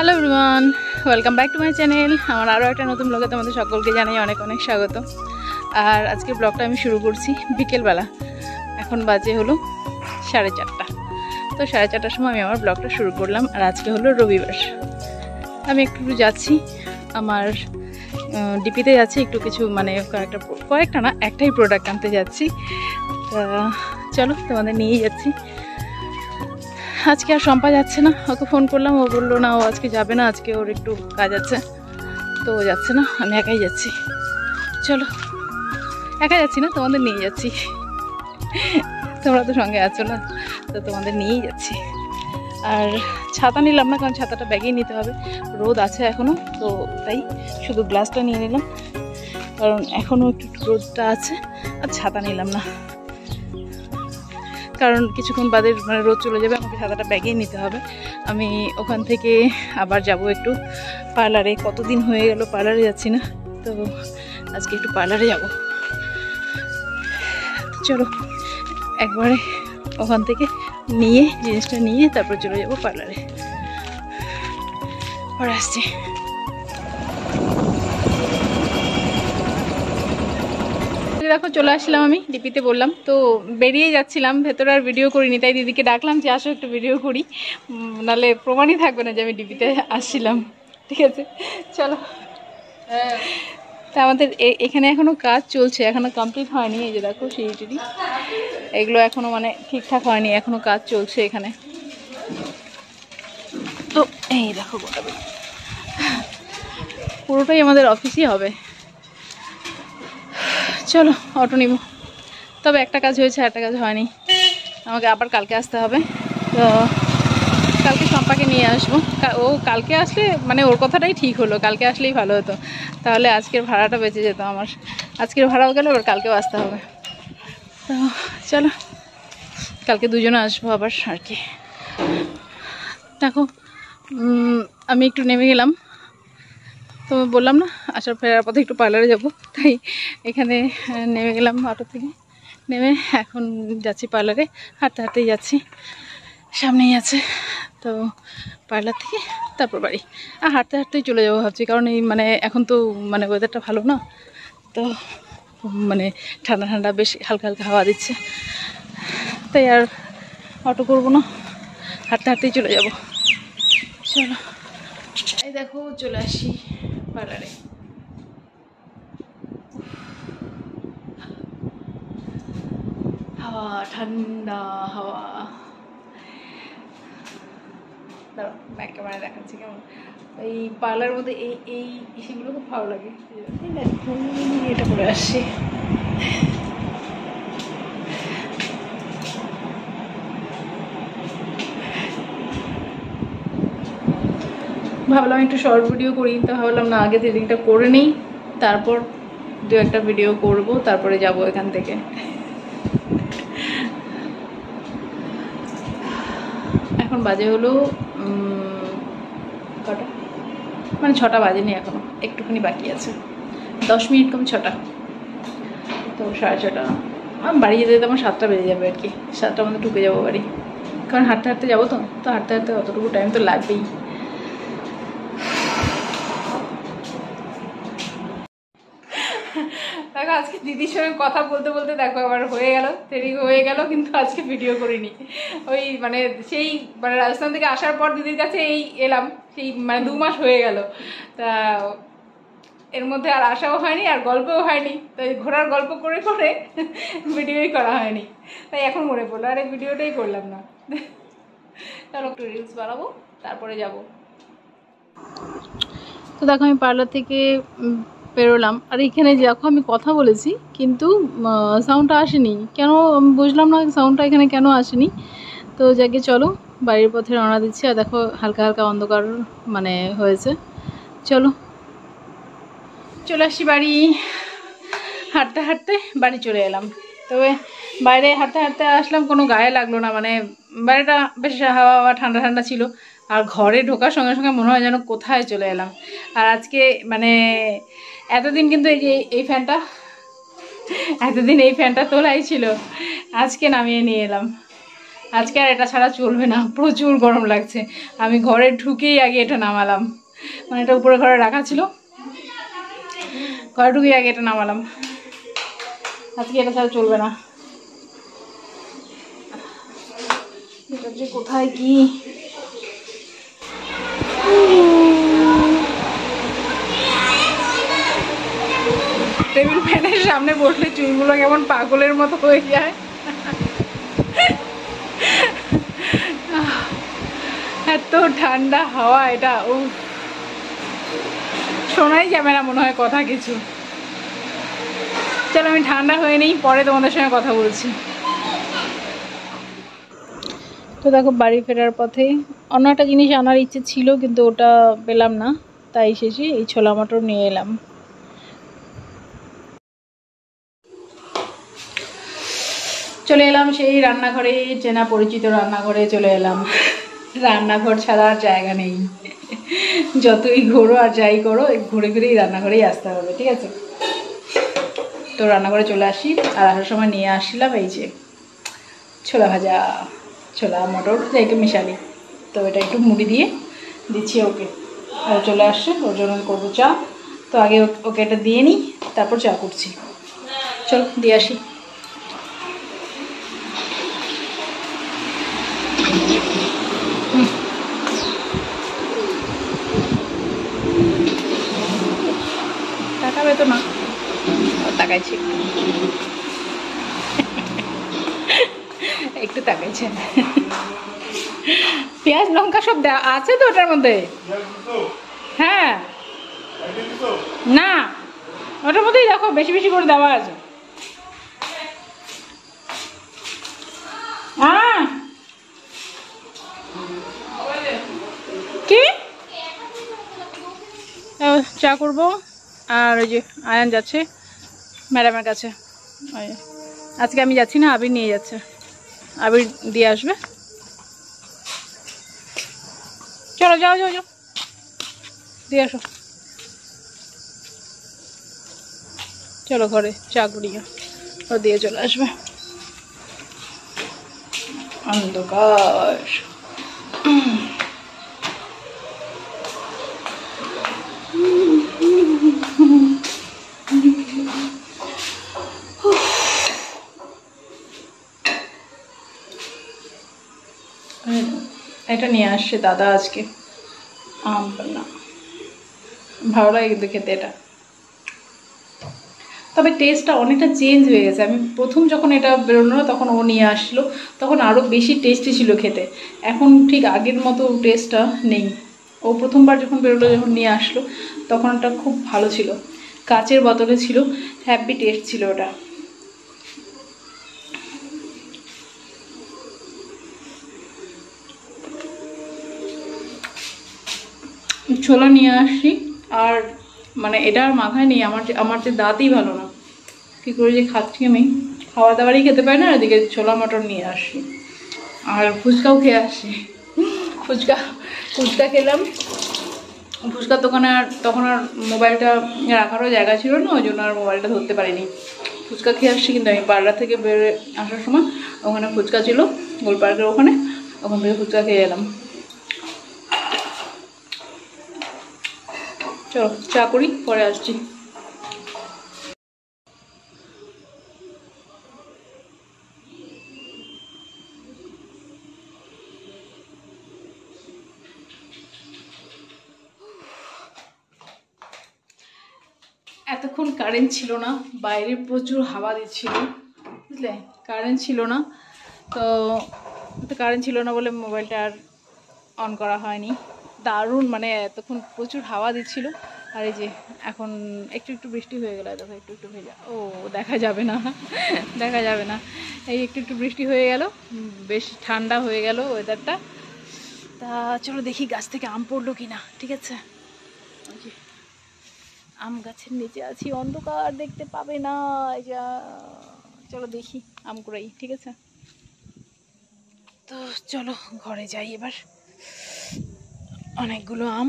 Hello everyone, welcome back to my channel. আমার আরও একটা নতুন ব্লগে তোমাদের সকলকে জানাই অনেক অনেক স্বাগত। আর আজকের ব্লগটা আমি শুরু করছি বিকেলবেলা। এখন বাজে হলো 4:30। তো 4:30টার সময় আমি আমার ব্লগটা শুরু করলাম। আর আজকে হলো রবিবার। আমি একটু যাচ্ছি, আমার ডিপিতে যাচ্ছি একটু কিছু, মানে কয়েকটা না, একটাই প্রোডাক্ট আনতে যাচ্ছি। তা চলো তোমাদের নিয়েই যাচ্ছি। আজকে আর শম্পা যাচ্ছে না, ওকে ফোন করলাম, ও বললো না ও আজকে যাবে না, আজকে ওর একটু কাজ আছে, তো ও যাচ্ছে না, আমি একাই যাচ্ছি। চলো, একা যাচ্ছি না, তোমাদের নিয়ে যাচ্ছি। তোমরা তো সঙ্গে আছো না, তো তোমাদের নিয়েই যাচ্ছি। আর ছাতা নিলাম না, কারণ ছাতাটা ব্যাগেই নিতে হবে, রোদ আছে এখনও, তো তাই শুধু গ্লাসটা নিয়ে নিলাম, কারণ এখনও একটু রোদটা আছে। আর ছাতা নিলাম না, কারণ কিছুক্ষণ বাদে মানে রোদ চলে যাবে, আমাকে ছাতাটা ব্যাগেই নিতে হবে। আমি ওখান থেকে আবার যাব একটু পার্লারে। কতদিন হয়ে গেল পার্লারে যাচ্ছি না, তো আজকে একটু পার্লারে যাব। চলো একবারে ওখান থেকে নিয়ে জিনিসটা নিয়ে তারপর চলে যাব পার্লারে। পরে আসছি। দেখো চলে আসলাম আমি ডিপিতে, বললাম তো বেরিয়ে যাচ্ছিলাম, ভেতরে আর ভিডিও করিনি, তাই দিদিকে ডাকলাম যে আসো একটু ভিডিও করি, নাহলে প্রমাণই থাকবে না যে আমি ডিপিতে আসছিলাম। ঠিক আছে চলো। তা আমাদের এখানে এখনো কাজ চলছে, এখনো কমপ্লিট হয়নি। এই যে দেখো সিঁড়ি এগুলো এখনো মানে ঠিকঠাক হয়নি, এখনো কাজ চলছে এখানে। তো এই দেখো গোটা পুরোটাই আমাদের অফিসই হবে। চলো অটো নিব। তবে একটা কাজ হয়েছে, একটা কাজ হয়নি, আমাকে আবার কালকে আসতে হবে। তো কালকে শম্পাকে নিয়ে আসবো। ও কালকে আসলে মানে ওর কথাটাই ঠিক হলো, কালকে আসলেই ভালো হতো, তাহলে আজকের ভাড়াটা বেঁচে যেত আমার। আজকের ভাড়াও গেল, এবার কালকেও আসতে হবে। তো চলো কালকে দুজনে আসবো আবার আর কি। দেখো আমি একটু নেমে গেলাম, তো বললাম না আসার ফেরার পথে একটু পার্লারে যাব, তাই এখানে নেমে গেলাম অটো থেকে। নেমে এখন যাচ্ছি পার্লারে, হাঁটতে হাঁটতেই যাচ্ছি, সামনেই আছে। তো পার্লার থেকে তারপর বাড়ি। আর হাঁটতে হাঁটতেই চলে যাবো ভাবছি, কারণ এই মানে এখন তো মানে ওয়েদারটা ভালো না, তো মানে ঠান্ডা ঠান্ডা বেশ হালকা হালকা হাওয়া দিচ্ছে, তাই আর অটো করবো না, হাঁটতে হাঁটতেই চলে যাব। চলো এই দেখো চলে আসি পার্লারে। হাওয়া ঠান্ডা হাওয়া, দাঁড়াও ব্যাক ক্যামেরায় দেখাচ্ছি কেমন। এই পার্লারের মধ্যে এই এই ইসেগুলো খুব ভালো লাগে। এটা করে আসছি। ভাবলাম একটু শর্ট ভিডিও করি, তো ভাবলাম না আগে থ্রেডিংটা করে নিই, তারপর দু একটা ভিডিও করব, তারপরে যাব এখান থেকে। এখন বাজে হলো কটা, মানে 6টা বাজেনি এখনো, একটুখানি বাকি আছে, 10 মিনিট কম 6টা। তো 6:30 আমি বাড়ি যেতে যেতে আমার 7টা বেজে যাবে আর কি, 7টার মধ্যে ঢুকে যাবো বাড়ি, কারণ হাঁটতে হাঁটতে যাবো, তো হাঁটতে হাঁটতে অতটুকু টাইম তো লাগবেই। দেখো আজকে দিদির সঙ্গে কথা বলতে বলতে দেখো আবার হয়ে গেল, দেরি হয়ে গেল, কিন্তু আজকে ভিডিও করিনি। ওই মানে সেই মানে রাজস্থান থেকে আসার পর দিদির কাছে এই এলাম, সেই মানে 2 মাস হয়ে গেল, তা এর মধ্যে আর আসাও হয়নি আর গল্পও হয়নি, তাই ঘোরার গল্প করে করে ভিডিওই করা হয়নি, তাই এখন মনে পড়লো আর এই ভিডিওটাই করলাম না। চলো একটু রিলস বানাবো, তারপরে যাব। তো দেখো আমি পার্লার থেকে বেরোলাম, আর এখানে দেখো আমি কথা বলেছি কিন্তু সাউন্ডটা আসেনি কেন, আমি বুঝলাম না সাউন্ডটা এখানে কেন আসেনি। তো যাকে চলো বাড়ির পথে রওনা দিচ্ছি। আর দেখো হালকা হালকা অন্ধকার মানে হয়েছে। চলো চলে আসি বাড়ি, হাঁটতে হাঁটতে বাড়ি চলে এলাম। তবে বাইরে হাঁটতে হাঁটতে আসলাম, কোনো গায়ে লাগলো না, মানে বাইরেটা বেশ হাওয়া হাওয়া ঠান্ডা ঠান্ডা ছিল, আর ঘরে ঢোকার সঙ্গে সঙ্গে মনে হয় যেন কোথায় চলে এলাম। আর আজকে মানে এতদিন কিন্তু এই যে এই ফ্যানটা, এতদিন এই ফ্যানটা তোলাই ছিল, আজকে নামিয়ে নিয়ে এলাম। আজকে আর এটা ছাড়া চলবে না, প্রচুর গরম লাগছে। আমি ঘরে ঢুকেই আগে এটা নামালাম, মানে এটা উপরে ঘরে রাখা ছিল, ঘরে ঢুকেই আগে এটা নামালাম। আজকে এটা ছাড়া চলবে না। এটা যে কোথায় কি টেবিল ফ্যানের সামনে বসলে চুলগুলো কেমন পাগলের মতো হয়ে যায়। এত ঠান্ডা হাওয়া, এটা ও শোনাই যাবে না মনে হয় কথা কিছু। চলো আমি ঠান্ডা হয়ে নেই, পরে তোমাদের সঙ্গে কথা বলছি। তো দেখো বাড়ি ফেরার পথে অন্য একটা জিনিস আনার ইচ্ছে ছিল, কিন্তু ওটা পেলাম না, তাই শেষে এই ছোলা মটর নিয়ে এলাম। চলে এলাম সেই রান্নাঘরে, চেনা পরিচিত রান্নাঘরে চলে এলাম। রান্নাঘর ছাড়া আর জায়গা নেই, যতই ঘোরো আর যাই করো ঘুরে ঘুরেই রান্নাঘরেই আসতে হবে, ঠিক আছে। তো রান্নাঘরে চলে আসি, আর আসার সময় নিয়ে আসছিলাম এই যে ছোলা ভাজা, ছোলা মটর একটু মিশালি। তো এটা একটু মুড়ি দিয়ে দিচ্ছি ওকে, ও চলে আসছে, ওর জন্য করবো চা। তো আগে ওকে এটা দিয়ে নিই, তারপর চা করছি। চল দিয়ে আসি। তাকাবে তো না, তাকাইছি একটু তাকাইছে। পেঁয়াজ লঙ্কা সব আছে তো ওটার মধ্যে? হ্যাঁ না, ওটার মধ্যেই দেখো বেশি বেশি করে দেওয়া আছে। হ্যাঁ কি চা করবো, আর ওই যে আয়ান যাচ্ছে ম্যাডামের কাছে। আজকে আমি যাচ্ছি না, আবির নিয়ে যাচ্ছে, আবির দিয়ে আসবে। চলো যাও যাও যাও দিয়ে আসো। চলো ঘরে চা করিও, ও দিয়ে চলে আসবে। অন্ধকার এটা নিয়ে আসছে দাদা আজকে, আম না ভালো লাগে কিন্তু খেতে এটা, তবে টেস্টটা অনেকটা চেঞ্জ হয়ে গেছে। আমি প্রথম যখন এটা বেরোনো তখন ও নিয়ে আসলো, তখন আরও বেশি টেস্টি ছিল খেতে, এখন ঠিক আগের মতো টেস্টটা নেই। ও প্রথমবার যখন বেরোলো, যখন নিয়ে আসলো, তখন ওটা খুব ভালো ছিল, কাচের বোতলে ছিল, হ্যাপি টেস্ট ছিল ওটা। ছোলা নিয়ে আসছি, আর মানে এটা আর মাথায় নেই, আমার যে দাঁতই ভালো না, কী করে যে খাচ্ছি আমি, খাওয়া দাওয়ারই খেতে পারি না, আর এদিকে ছোলা মটর নিয়ে আসছি, আর ফুচকাও খেয়ে আসছি। ফুচকা খেলাম, ফুচকার দোকানে আর তখন আর মোবাইলটা রাখারও জায়গা ছিল না, ওই জন্য আর মোবাইলটা ধরতে পারিনি। ফুচকা খেয়ে আসছি, কিন্তু আমি পার্লার থেকে বেরোয় আসার সময় ওখানে ফুচকা ছিল, গোল পার্কের ওখানে, ওখান থেকে ফুচকা খেয়ে এলাম। চলো চা করি, পরে আসছি। এতক্ষণ কারেন্ট ছিল না, বাইরে প্রচুর হাওয়া দিচ্ছিল, বুঝলে, কারেন্ট ছিল না। তো কারেন্ট ছিল না বলে মোবাইলটা আর অন করা হয়নি। দারুণ, মানে এতক্ষণ প্রচুর হাওয়া দিচ্ছিল। আর এই যে এখন একটু একটু বৃষ্টি হয়ে গেল, দেখো একটু একটু ভেজা, ও দেখা যাবে না, দেখা যাবে না, এই একটু একটু বৃষ্টি হয়ে গেল, বেশ ঠান্ডা হয়ে গেল ওয়েদারটা। তা চলো দেখি গাছ থেকে আম পড়লো কিনা, ঠিক আছে। আম গাছের নিচে আছি, অন্ধকার, দেখতে পাবে না, এই যা, চলো দেখি আম কুড়াই, ঠিক আছে। তো চলো ঘরে যাই এবার, অনেকগুলো আম,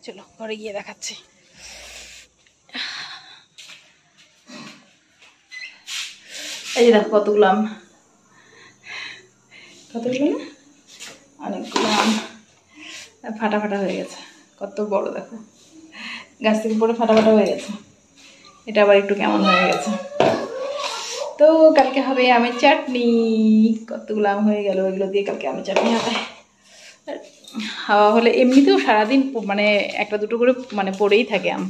চলো ঘরে গিয়ে দেখাচ্ছি। এই দেখো কতগুলো আম, কতগুলো না অনেকগুলো আম ফাটা ফাটা হয়ে গেছে, কত বড় দেখো, গাছ থেকে পড়ে ফাটা ফাটা হয়ে গেছে। এটা আবার একটু কেমন হয়ে গেছে। তো কালকে হবে আমের চাটনি, কতগুলো আম হয়ে গেল, এগুলো দিয়ে কালকে আমের চাটনি হবে। হাওয়া হলে এমনিতেও সারাদিন মানে একটা দুটো করে মানে পড়েই থাকে আম।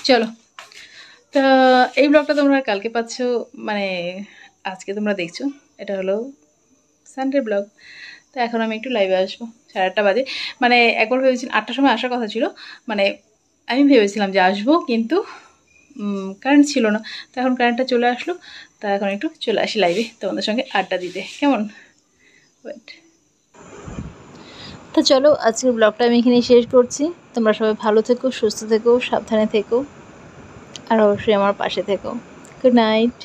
চলো, তা এই ব্লগটা তোমরা কালকে পাচ্ছ, মানে আজকে তোমরা দেখছো, এটা হলো সানডে ব্লগ। তো এখন আমি একটু লাইভে আসবো, 8:30 বাজে। মানে একবার ভেবেছিলাম 8টার সময় আসার কথা ছিল, মানে আমি ভেবেছিলাম যে আসবো, কিন্তু কারেন্ট ছিল না। তো এখন কারেন্টটা চলে আসলো, তা এখন একটু চলে আসি লাইভে তোমাদের সঙ্গে আড্ডা দিতে, কেমন? ওয়েট। তো চলো, আজকের ব্লগটা আমি এখানেই শেষ করছি। তোমরা সবাই ভালো থেকো, সুস্থ থেকো, সাবধানে থেকো, আর অবশ্যই আমার পাশে থেকো। Good night.